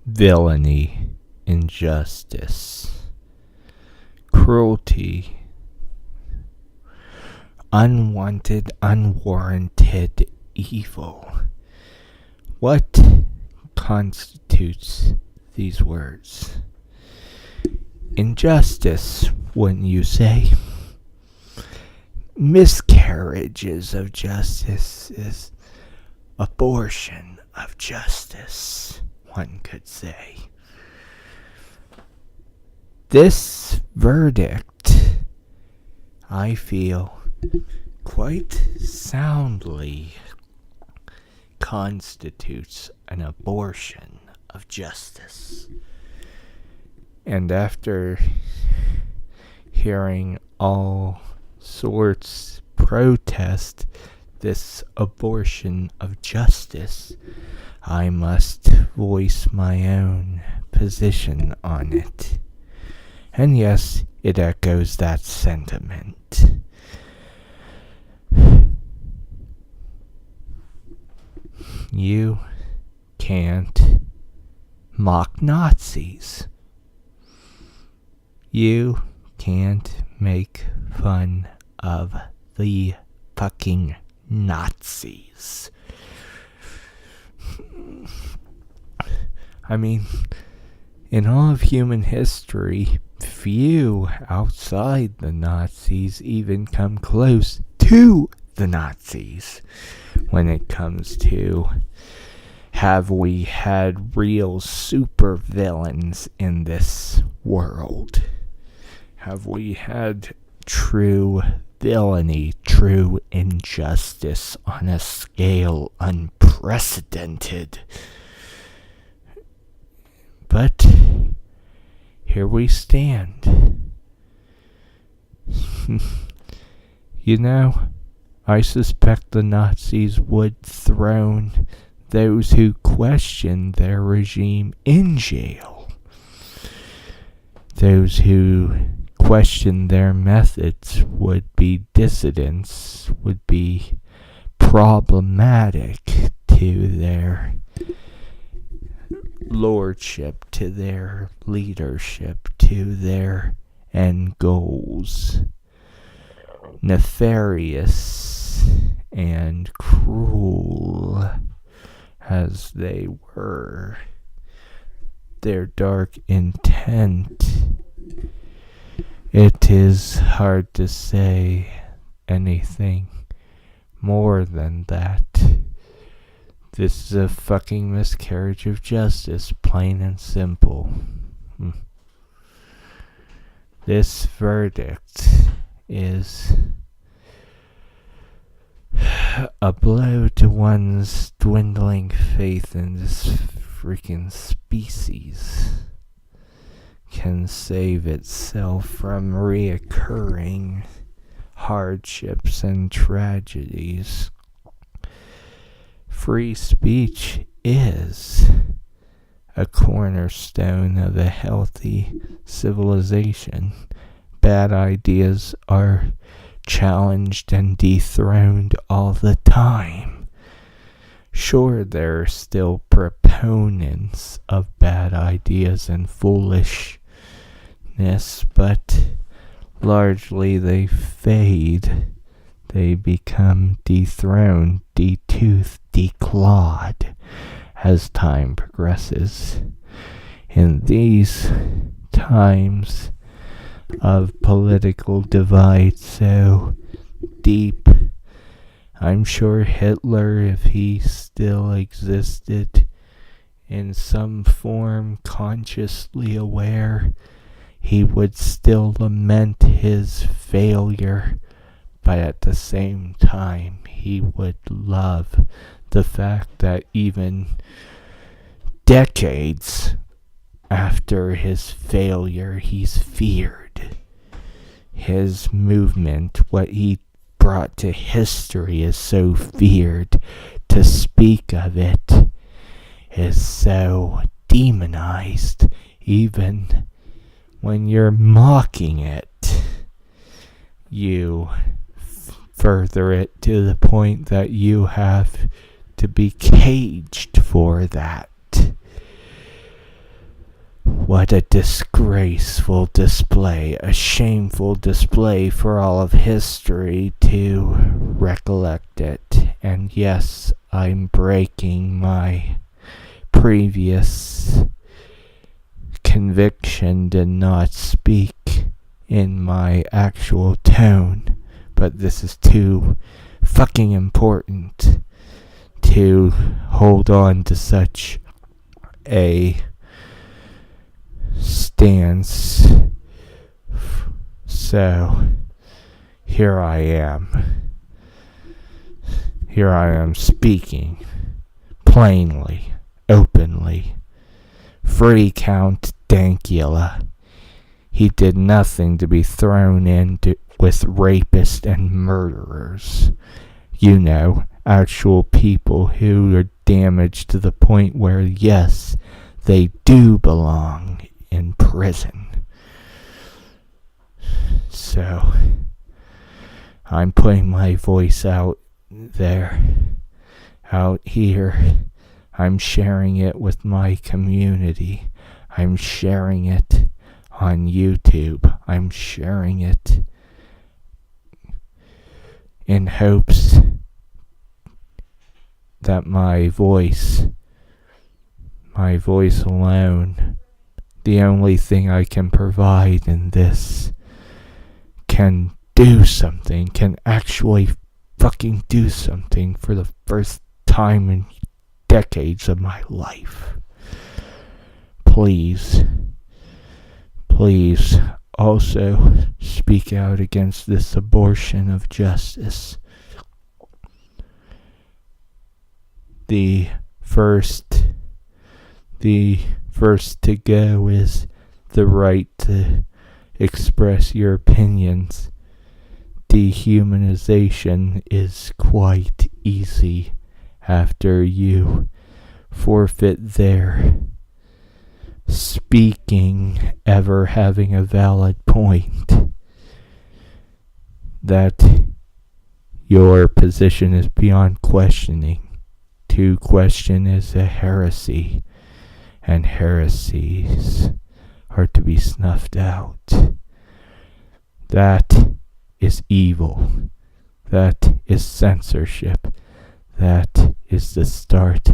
villainy, injustice, cruelty, unwanted, unwarranted evil. What constitutes these words? Injustice, wouldn't you say? Miscarriages of justice is abortion of justice, one could say. This verdict, I feel, quite soundly constitutes an abortion of justice. And after hearing all sorts protest this abortion of justice, I must voice my own position on it. And yes, it echoes that sentiment. You can't mock Nazis. You can't make fun of the fucking Nazis. I mean, in all of human history, few outside the Nazis even come close to the Nazis when it comes to have we had real supervillains in this world? Have we had true villainy, true injustice on a scale unprecedented? But here we stand. You know, I suspect the Nazis would throw those who questioned their regime in jail. Those who questioned their methods would be dissidents, would be problematic to their lordship, to their leadership, to their end goals. Nefarious and cruel as they were, their dark intent, it is hard to say anything more than that. This is a fucking miscarriage of justice, plain and simple. This verdict is a blow to one's dwindling faith in this freaking species can save itself from reoccurring hardships and tragedies. Free speech is a cornerstone of a healthy civilization. Bad ideas are challenged and dethroned all the time. Sure, there are still proponents of bad ideas and foolishness, but largely they fade. They become dethroned, detoothed, declawed as time progresses. In these times of political divide so deep, I'm sure Hitler, if he still existed in some form consciously aware, he would still lament his failure, but at the same time he would love the fact that even decades after his failure, he's feared. His movement, what he brought to history, is so feared. To speak of it is so demonized, even when you're mocking it. You further it to the point that you have to be caged for that. What a disgraceful display, a shameful display for all of history to recollect it. And yes, I'm breaking my previous conviction to not speak in my actual tone, but this is too fucking important to hold on to such a stance. So here I am. Here I am speaking plainly, openly. Free Count Dankula. He did nothing to be thrown in with rapists and murderers. You know, actual people who are damaged to the point where, yes, they do belong in prison. So, I'm putting my voice out there, out here. I'm sharing it with my community. I'm sharing it on YouTube. I'm sharing it in hopes that my voice alone, the only thing I can provide in this, can do something, can actually fucking do something for the first time in decades of my life. Please also speak out against this abortion of justice. The first to go is the right to express your opinions. Dehumanization is quite easy after you forfeit their speaking ever having a valid point. That your position is beyond questioning. To question is a heresy, and heresies are to be snuffed out. That is evil. That is censorship. That is the start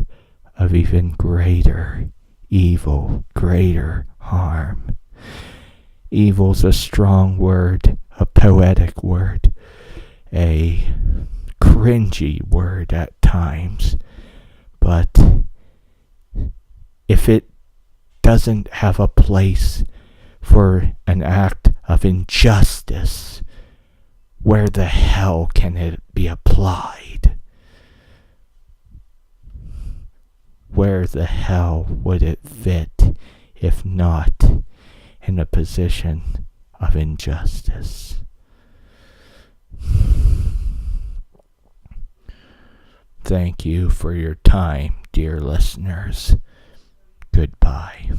of even greater evil, greater harm. Evil's a strong word, a poetic word, a cringy word at times, but if it doesn't have a place for an act of injustice, where the hell can it be applied? Where the hell would it fit if not in a position of injustice? Thank you for your time, dear listeners. Goodbye.